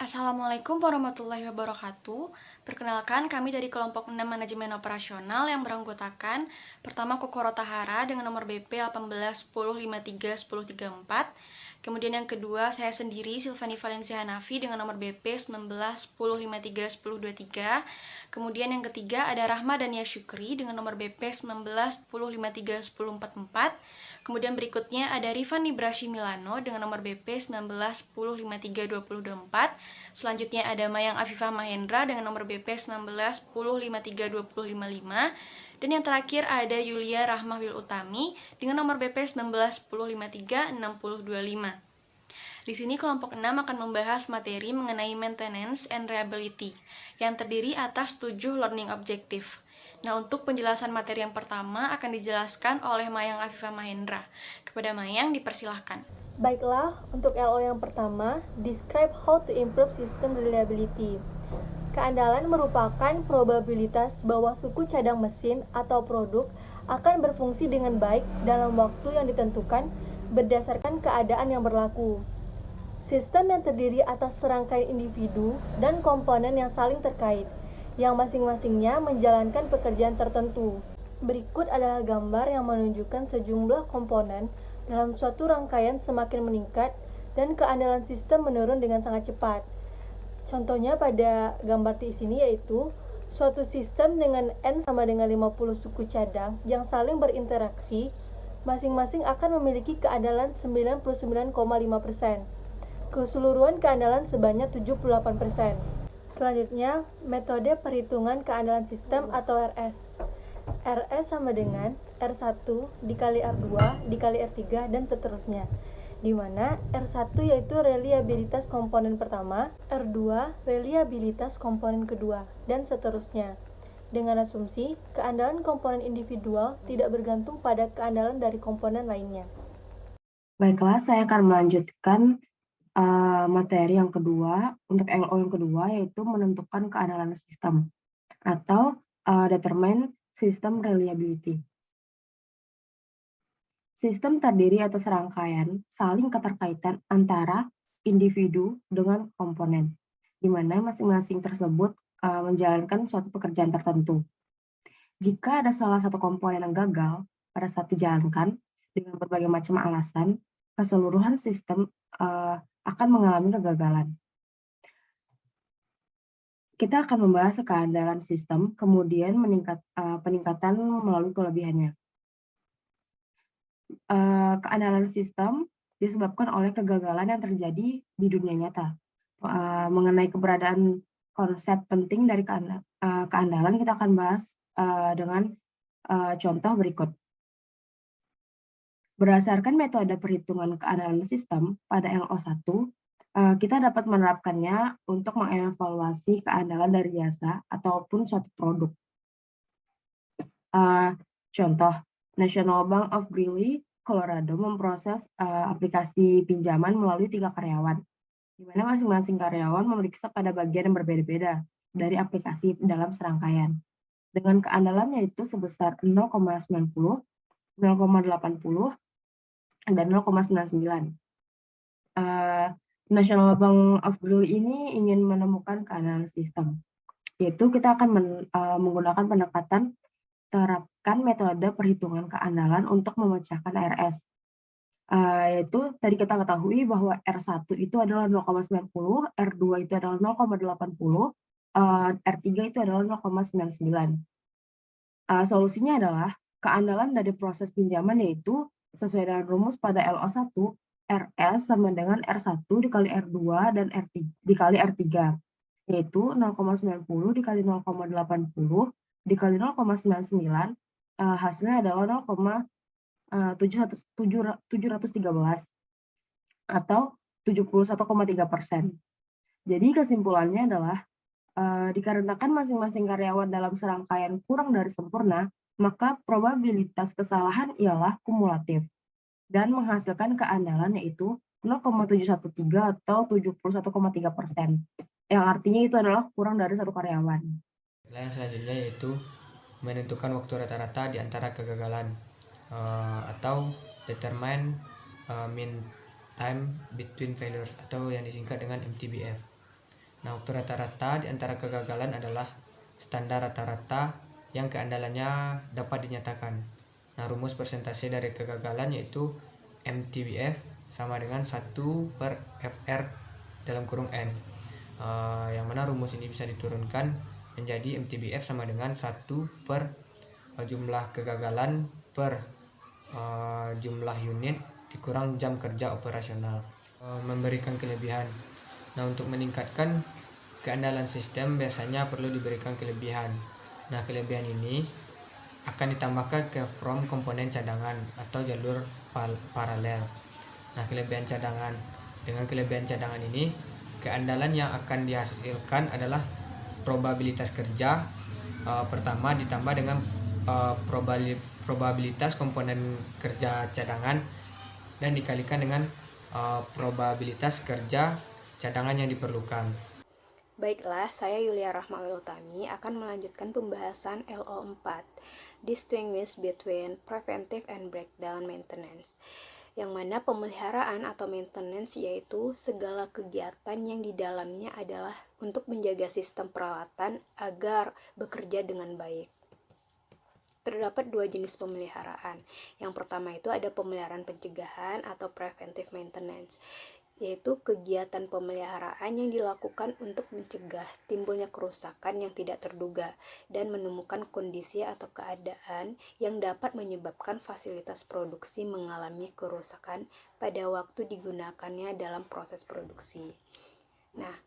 Assalamualaikum warahmatullahi wabarakatuh. Perkenalkan, kami dari kelompok 6 Manajemen Operasional yang beranggotakan pertama Kokoro Tahara dengan nomor BP 1810531034. Kemudian yang kedua saya sendiri Silvani Valencia Hanafi dengan nomor BP 1910531023. Kemudian yang ketiga ada Rahma Dania Syukri dengan nomor BP 1910531044. Kemudian berikutnya ada Rifan Ibrashi Milano dengan nomor BP 1910532024. Selanjutnya ada Mayang Afifah Mahendra dengan nomor BP 1910532055. Dan yang terakhir ada Yulia Rahmawil Utami dengan nomor BP 1910536025. Di sini kelompok 6 akan membahas materi mengenai maintenance and reliability yang terdiri atas 7 learning objective. Nah, untuk penjelasan materi yang pertama akan dijelaskan oleh Mayang Afifah Mahendra. Kepada Mayang dipersilahkan. Baiklah, untuk LO yang pertama, describe how to improve system reliability. Keandalan merupakan probabilitas bahwa suku cadang mesin atau produk akan berfungsi dengan baik dalam waktu yang ditentukan berdasarkan keadaan yang berlaku. Sistem yang terdiri atas serangkaian individu dan komponen yang saling terkait, yang masing-masingnya menjalankan pekerjaan tertentu. Berikut adalah gambar yang menunjukkan sejumlah komponen dalam suatu rangkaian semakin meningkat dan keandalan sistem menurun dengan sangat cepat. Contohnya pada gambar di sini yaitu suatu sistem dengan N sama dengan 50 suku cadang yang saling berinteraksi, masing-masing akan memiliki keandalan 99,5%. Keseluruhan keandalan sebanyak 78%. Selanjutnya, metode perhitungan keandalan sistem atau RS. RS sama dengan R1 dikali R2 dikali R3 dan seterusnya, di mana R1 yaitu reliabilitas komponen pertama, R2 reliabilitas komponen kedua, dan seterusnya, dengan asumsi keandalan komponen individual tidak bergantung pada keandalan dari komponen lainnya. Baiklah, saya akan melanjutkan materi yang kedua untuk LO yang kedua, yaitu menentukan keandalan sistem atau determine system reliability. Sistem terdiri atas rangkaian saling keterkaitan antara individu dengan komponen, di mana masing-masing tersebut menjalankan suatu pekerjaan tertentu. Jika ada salah satu komponen yang gagal pada saat dijalankan dengan berbagai macam alasan, keseluruhan sistem akan mengalami kegagalan. Kita akan membahas keandalan sistem, kemudian peningkatan melalui kelebihannya. Keandalan sistem disebabkan oleh kegagalan yang terjadi di dunia nyata. Mengenai keberadaan konsep penting dari keandalan, kita akan bahas dengan contoh berikut. Berdasarkan metode perhitungan keandalan sistem pada LO1, kita dapat menerapkannya untuk mengevaluasi keandalan dari jasa ataupun suatu produk. Contoh, National Bank of Greeley, Colorado memproses aplikasi pinjaman melalui 3 karyawan, di mana masing-masing karyawan memeriksa pada bagian yang berbeda-beda dari aplikasi dalam serangkaian, dengan keandalan yaitu sebesar 0,90, 0,80, dan 0,99. National Bank of Greeley ini ingin menemukan keandalan sistem, yaitu kita akan menggunakan pendekatan terapkan metode perhitungan keandalan untuk memecahkan RS. Yaitu tadi kita ketahui bahwa R1 itu adalah 0,90, R2 itu adalah 0,80, R3 itu adalah 0,99. Solusinya adalah keandalan dari proses pinjaman yaitu sesuai dengan rumus pada LO1, RS sama dengan R1 dikali R2 dan R3 dikali R3, yaitu 0,90 dikali 0,80 dikali 0,99, hasilnya adalah 0,713 atau 71,3%. Jadi kesimpulannya adalah dikarenakan masing-masing karyawan dalam serangkaian kurang dari sempurna, maka probabilitas kesalahan ialah kumulatif dan menghasilkan keandalan yaitu 0,713 atau 71,3%, yang artinya itu adalah kurang dari satu karyawan. Yang selanjutnya yaitu menentukan waktu rata-rata di antara kegagalan atau determine mean time between failures atau yang disingkat dengan MTBF. Nah, waktu rata-rata di antara kegagalan adalah standar rata-rata yang keandalannya dapat dinyatakan. Nah, rumus persentase dari kegagalan yaitu MTBF sama dengan 1/FR dalam kurung N. Yang mana rumus ini bisa diturunkan menjadi MTBF sama dengan 1 per jumlah kegagalan per jumlah unit dikurang jam kerja operasional. Memberikan kelebihan. Nah, untuk meningkatkan keandalan sistem biasanya perlu diberikan kelebihan. Nah, kelebihan ini akan ditambahkan ke from komponen cadangan atau jalur paralel. Nah, kelebihan cadangan. Dengan kelebihan cadangan ini, keandalan yang akan dihasilkan adalah probabilitas kerja pertama ditambah dengan probabilitas komponen kerja cadangan dan dikalikan dengan probabilitas kerja cadangan yang diperlukan. Baiklah, saya Yulia Rahmaul Utami akan melanjutkan pembahasan LO4, Distinguish Between Preventive and Breakdown Maintenance, yang mana pemeliharaan atau maintenance yaitu segala kegiatan yang di dalamnya adalah untuk menjaga sistem peralatan agar bekerja dengan baik. Terdapat dua jenis pemeliharaan. Yang pertama itu ada pemeliharaan pencegahan atau preventive maintenance, yaitu kegiatan pemeliharaan yang dilakukan untuk mencegah timbulnya kerusakan yang tidak terduga dan menemukan kondisi atau keadaan yang dapat menyebabkan fasilitas produksi mengalami kerusakan pada waktu digunakannya dalam proses produksi. Nah,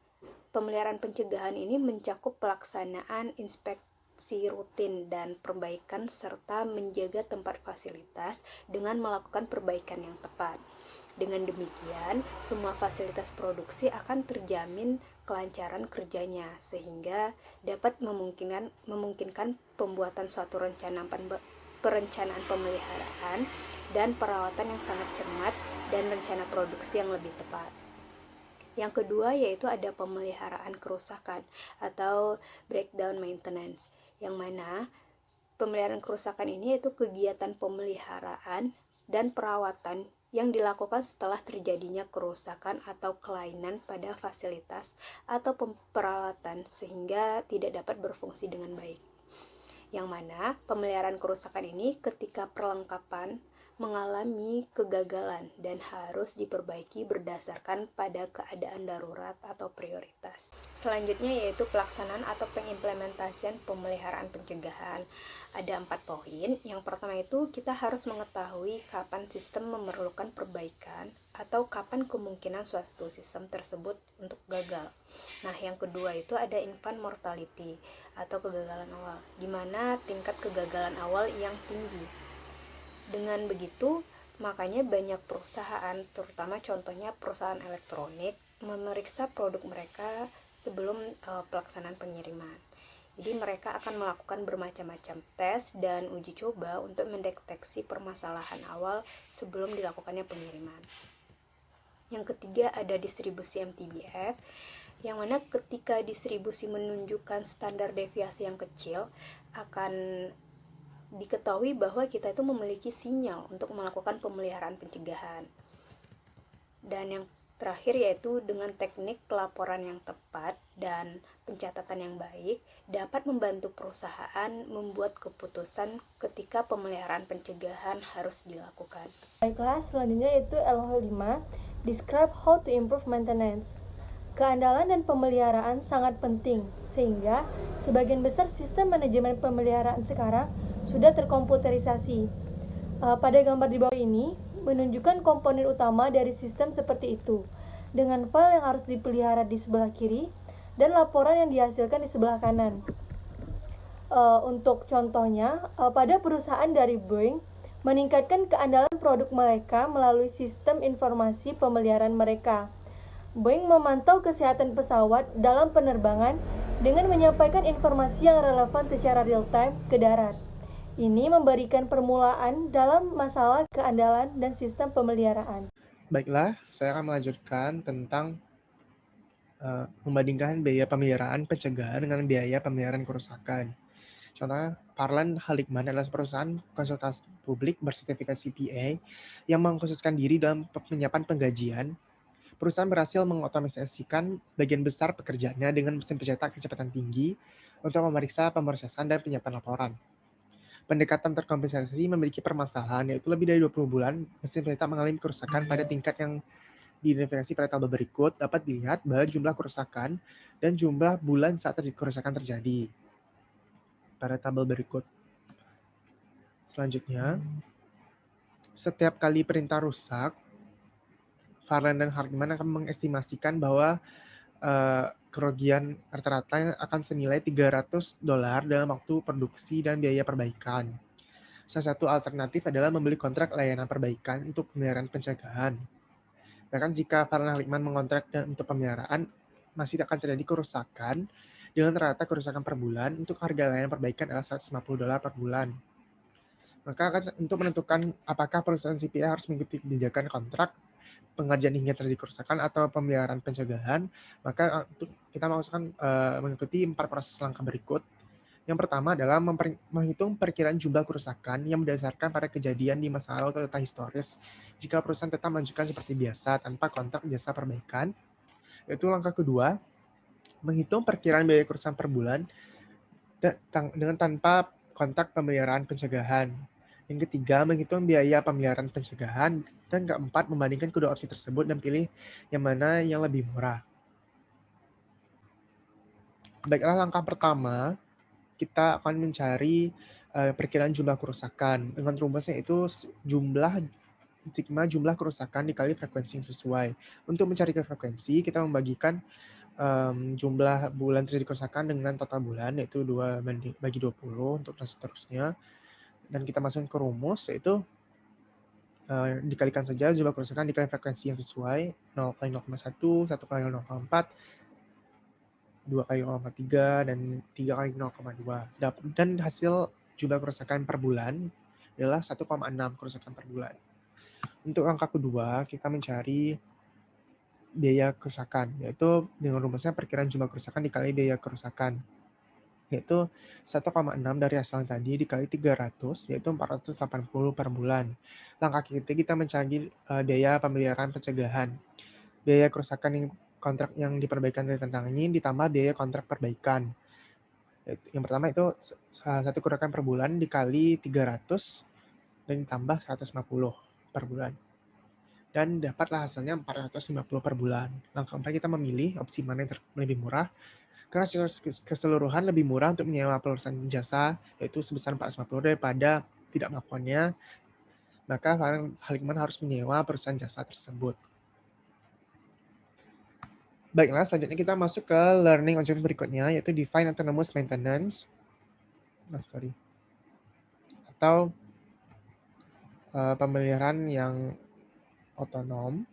pemeliharaan pencegahan ini mencakup pelaksanaan inspeksi rutin dan perbaikan serta menjaga tempat fasilitas dengan melakukan perbaikan yang tepat. Dengan demikian, semua fasilitas produksi akan terjamin kelancaran kerjanya sehingga dapat memungkinkan pembuatan suatu perencanaan pemeliharaan dan perawatan yang sangat cermat dan rencana produksi yang lebih tepat. Yang kedua yaitu ada pemeliharaan kerusakan atau breakdown maintenance, yang mana pemeliharaan kerusakan ini yaitu kegiatan pemeliharaan dan perawatan yang dilakukan setelah terjadinya kerusakan atau kelainan pada fasilitas atau peralatan sehingga tidak dapat berfungsi dengan baik. Yang mana pemeliharaan kerusakan ini ketika perlengkapan mengalami kegagalan dan harus diperbaiki berdasarkan pada keadaan darurat atau prioritas. Selanjutnya yaitu pelaksanaan atau pengimplementasian pemeliharaan pencegahan. Ada 4 poin. Yang pertama itu kita harus mengetahui kapan sistem memerlukan perbaikan atau kapan kemungkinan suatu sistem tersebut untuk gagal. Nah, yang kedua itu ada infant mortality atau kegagalan awal, di mana tingkat kegagalan awal yang tinggi. Dengan begitu, makanya banyak perusahaan, terutama contohnya perusahaan elektronik, memeriksa produk mereka sebelum pelaksanaan pengiriman. Jadi mereka akan melakukan bermacam-macam tes dan uji coba untuk mendeteksi permasalahan awal sebelum dilakukannya pengiriman. Yang ketiga ada distribusi MTBF, yang mana ketika distribusi menunjukkan standar deviasi yang kecil, akan diketahui bahwa kita itu memiliki sinyal untuk melakukan pemeliharaan pencegahan. Dan yang terakhir yaitu dengan teknik pelaporan yang tepat dan pencatatan yang baik dapat membantu perusahaan membuat keputusan ketika pemeliharaan pencegahan harus dilakukan. Baiklah, selanjutnya yaitu LO5, Describe how to improve maintenance. Keandalan dan pemeliharaan sangat penting, sehingga sebagian besar sistem manajemen pemeliharaan sekarang sudah terkomputerisasi. Pada gambar di bawah ini menunjukkan komponen utama dari sistem seperti itu, dengan file yang harus dipelihara di sebelah kiri dan laporan yang dihasilkan di sebelah kanan. Untuk contohnya, pada perusahaan dari Boeing meningkatkan keandalan produk mereka melalui sistem informasi pemeliharaan mereka. Boeing memantau kesehatan pesawat dalam penerbangan dengan menyampaikan informasi yang relevan secara real-time ke darat. Ini memberikan permulaan dalam masalah keandalan dan sistem pemeliharaan. Baiklah, saya akan melanjutkan tentang membandingkan biaya pemeliharaan pencegahan dengan biaya pemeliharaan kerusakan. Contohnya, Parlan Halikman adalah perusahaan konsultasi publik bersertifikat CPA yang mengkhususkan diri dalam penyiapan penggajian, Perusahaan berhasil mengotomatisasikan sebagian besar pekerjaannya dengan mesin pencetak kecepatan tinggi untuk memeriksa pemrosesan dan penyiapan laporan. Pendekatan terkompensasi memiliki permasalahan, yaitu lebih dari 20 bulan mesin pencetak mengalami kerusakan pada tingkat yang diidentifikasi pada tabel berikut. Dapat dilihat bahwa jumlah kerusakan dan jumlah bulan saat kerusakan terjadi pada tabel berikut. Selanjutnya, setiap kali perintah rusak, Farland dan Hartman akan mengestimasikan bahwa kerugian rata-rata akan senilai $300 dalam waktu produksi dan biaya perbaikan. Salah satu alternatif adalah membeli kontrak layanan perbaikan untuk pemeliharaan pencegahan. Bahkan jika Farland Hartman mengontrak untuk pemeliharaan, masih akan terjadi kerusakan dengan rata kerusakan per bulan. Untuk harga layanan perbaikan adalah $150 per bulan. Maka untuk menentukan apakah perusahaan CPA harus mengikuti kebijakan kontrak pengerjaan hingga terjadi kerusakan atau pemeliharaan pencegahan, maka untuk kita mengikuti 4 proses langkah berikut. Yang pertama adalah menghitung perkiraan jumlah kerusakan yang berdasarkan pada kejadian di masa lalu atau data historis. Jika perusahaan tetap melanjutkan seperti biasa tanpa kontrak jasa perbaikan. Yaitu langkah kedua, menghitung perkiraan biaya kerusakan per bulan dengan tanpa kontrak pemeliharaan pencegahan. Yang ketiga, menghitung biaya pemeliharaan pencegahan. Dan keempat, membandingkan kedua opsi tersebut dan pilih yang mana yang lebih murah. Baiklah, langkah pertama, kita akan mencari perkiraan jumlah kerusakan. Dengan rumusnya itu sigma jumlah kerusakan dikali frekuensi yang sesuai. Untuk mencari frekuensi, kita membagikan jumlah bulan terjadi kerusakan dengan total bulan, yaitu 2 bagi 20 untuk dan seterusnya. Dan kita masukkan ke rumus, yaitu dikalikan saja jumlah kerusakan dikali frekuensi yang sesuai, 0 kali 0,1, 1 kali 0,4, 2 kali 0,3, dan 3 kali 0,2. Dan hasil jumlah kerusakan per bulan adalah 1,6 kerusakan per bulan. Untuk angka kedua, kita mencari biaya kerusakan, yaitu dengan rumusnya perkiraan jumlah kerusakan dikali biaya kerusakan, yaitu 1,6 dari hasil yang tadi dikali 300, yaitu 480 per bulan. Langkah ketiga, kita mencari biaya pemeliharaan pencegahan. Biaya kerusakan yang kontrak yang diperbaikan ditangani ditambah biaya kontrak perbaikan. Yang pertama itu satu kerusakan per bulan dikali 300 dan ditambah 150 per bulan. Dan dapatlah hasilnya 450 per bulan. Langkah 4, kita memilih opsi mana yang lebih murah. Karena secara keseluruhan lebih murah untuk menyewa perusahaan jasa, yaitu sebesar 450 daripada tidak melakukannya, maka Hartman harus menyewa perusahaan jasa tersebut. Baiklah, selanjutnya kita masuk ke learning objective berikutnya, yaitu define autonomous maintenance. Atau pemeliharaan yang otonom.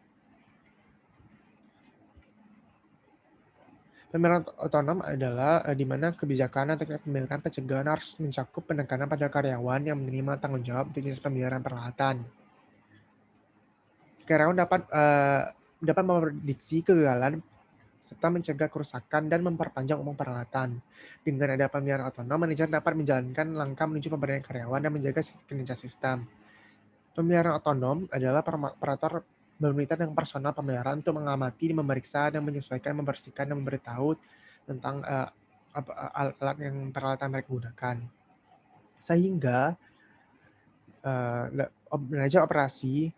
Pemeliharaan otonom adalah di mana kebijakan atau pemeliharaan pencegahan harus mencakup penekanan pada karyawan yang menerima tanggung jawab untuk jenis pemeliharaan peralatan. Karyawan dapat memprediksi kegagalan serta mencegah kerusakan dan memperpanjang umur peralatan. Dengan ada pemeliharaan otonom, manajer dapat menjalankan langkah menuju pemberdayaan karyawan dan menjaga kinerja sistem. Pemeliharaan otonom adalah operator bermitra dengan personal pemeliharaan untuk mengamati, memeriksa, dan menyesuaikan, membersihkan, dan memberitahu tentang alat yang peralatan mereka gunakan. Sehingga manajer operasi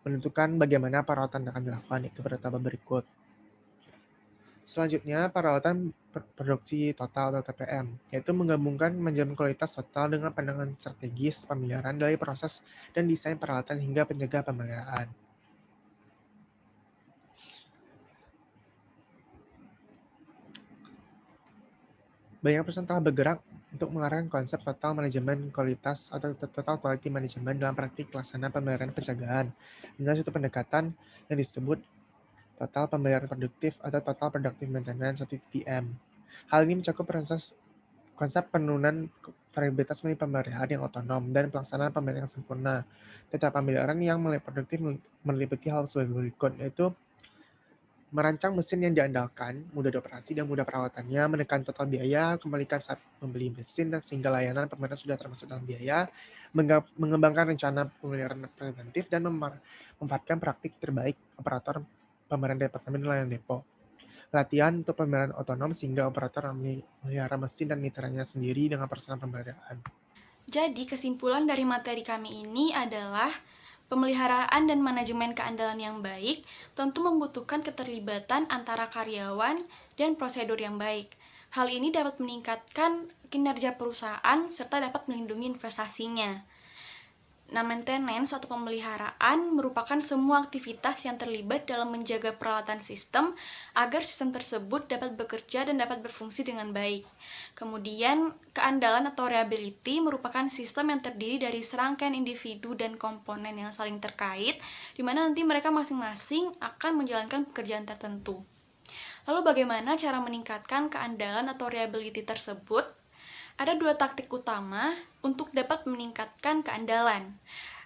menentukan bagaimana perawatan akan dilakukan, itu pada tabel berikut. Selanjutnya, peralatan produksi total atau TPM, yaitu menggabungkan manajemen kualitas total dengan pandangan strategis pemeliharaan dari proses dan desain peralatan hingga penjaga pemeliharaan. Banyak perusahaan telah bergerak untuk mengarahkan konsep total manajemen kualitas atau total quality management dalam praktik pelaksanaan pemeliharaan pencegahan dengan suatu pendekatan yang disebut total pemeliharaan produktif atau total productive maintenance atau TPM. Hal ini mencakup konsep penurunan variabilitas melalui pemeliharaan yang otonom dan pelaksanaan pemeliharaan yang sempurna. Total pemeliharaan yang produktif meliputi hal sebagai berikut, yaitu merancang mesin yang diandalkan, mudah dioperasi dan mudah perawatannya, menekan total biaya, kembalikan saat membeli mesin dan sehingga layanan pemeliharaan sudah termasuk dalam biaya, mengembangkan rencana pemeliharaan preventif dan memanfaatkan praktik terbaik operator pemeran departemen layanan depo. Latihan untuk pemeliharaan otonom sehingga operator memelihara mesin dan mitranya sendiri dengan personal pemeliharaan. Jadi, kesimpulan dari materi kami ini adalah pemeliharaan dan manajemen keandalan yang baik tentu membutuhkan keterlibatan antara karyawan dan prosedur yang baik. Hal ini dapat meningkatkan kinerja perusahaan serta dapat melindungi investasinya. Nah, maintenance atau pemeliharaan merupakan semua aktivitas yang terlibat dalam menjaga peralatan sistem agar sistem tersebut dapat bekerja dan dapat berfungsi dengan baik. Kemudian, keandalan atau reliability merupakan sistem yang terdiri dari serangkaian individu dan komponen yang saling terkait, di mana nanti mereka masing-masing akan menjalankan pekerjaan tertentu. Lalu bagaimana cara meningkatkan keandalan atau reliability tersebut? Ada 2 taktik utama untuk dapat meningkatkan keandalan.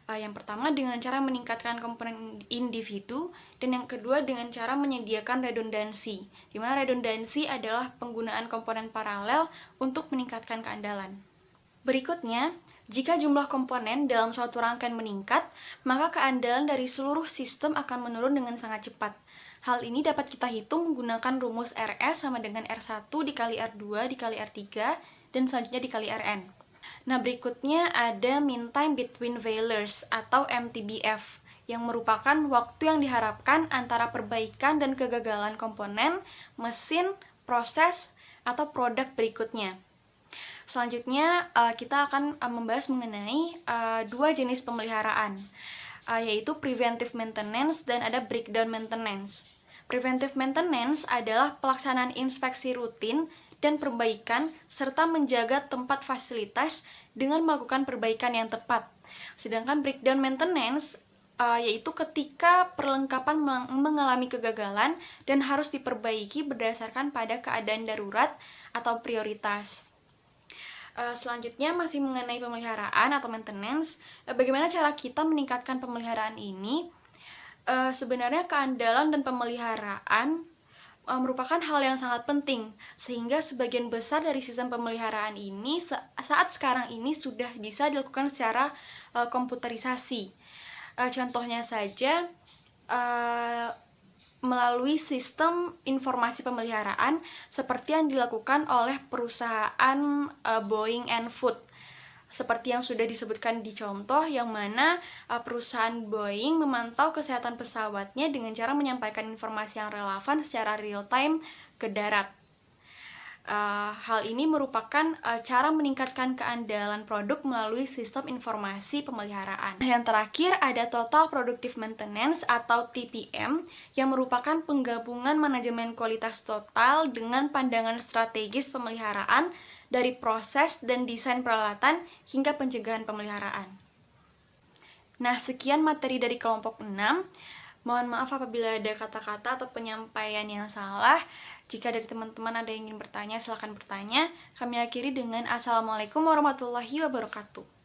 Yang pertama dengan cara meningkatkan komponen individu, dan yang kedua dengan cara menyediakan redundansi, di mana redundansi adalah penggunaan komponen paralel untuk meningkatkan keandalan. Berikutnya, jika jumlah komponen dalam suatu rangkaian meningkat, maka keandalan dari seluruh sistem akan menurun dengan sangat cepat. Hal ini dapat kita hitung menggunakan rumus RS sama dengan R1 dikali R2 dikali R3, dan selanjutnya dikali Rn. Nah, berikutnya ada mean time between failures atau MTBF, yang merupakan waktu yang diharapkan antara perbaikan dan kegagalan komponen, mesin, proses, atau produk berikutnya. Selanjutnya, kita akan membahas mengenai 2 jenis pemeliharaan, yaitu preventive maintenance dan ada breakdown maintenance. Preventive maintenance adalah pelaksanaan inspeksi rutin dan perbaikan, serta menjaga tempat fasilitas dengan melakukan perbaikan yang tepat. Sedangkan breakdown maintenance yaitu ketika perlengkapan mengalami kegagalan dan harus diperbaiki berdasarkan pada keadaan darurat atau prioritas. Selanjutnya masih mengenai pemeliharaan atau maintenance. Bagaimana cara kita meningkatkan pemeliharaan ini? Sebenarnya keandalan dan pemeliharaan merupakan hal yang sangat penting, sehingga sebagian besar dari sistem pemeliharaan ini saat sekarang ini sudah bisa dilakukan secara komputerisasi. Contohnya saja melalui sistem informasi pemeliharaan seperti yang dilakukan oleh perusahaan Boeing and Food. Seperti yang sudah disebutkan di contoh, yang mana perusahaan Boeing memantau kesehatan pesawatnya dengan cara menyampaikan informasi yang relevan secara real time ke darat. Hal ini merupakan cara meningkatkan keandalan produk melalui sistem informasi pemeliharaan. Yang terakhir ada Total Productive Maintenance atau TPM, yang merupakan penggabungan manajemen kualitas total dengan pandangan strategis pemeliharaan dari proses dan desain peralatan hingga pencegahan pemeliharaan. Nah, sekian materi dari kelompok 6. Mohon maaf apabila ada kata-kata atau penyampaian yang salah. Jika dari teman-teman ada yang ingin bertanya, silakan bertanya. Kami akhiri dengan Assalamualaikum warahmatullahi wabarakatuh.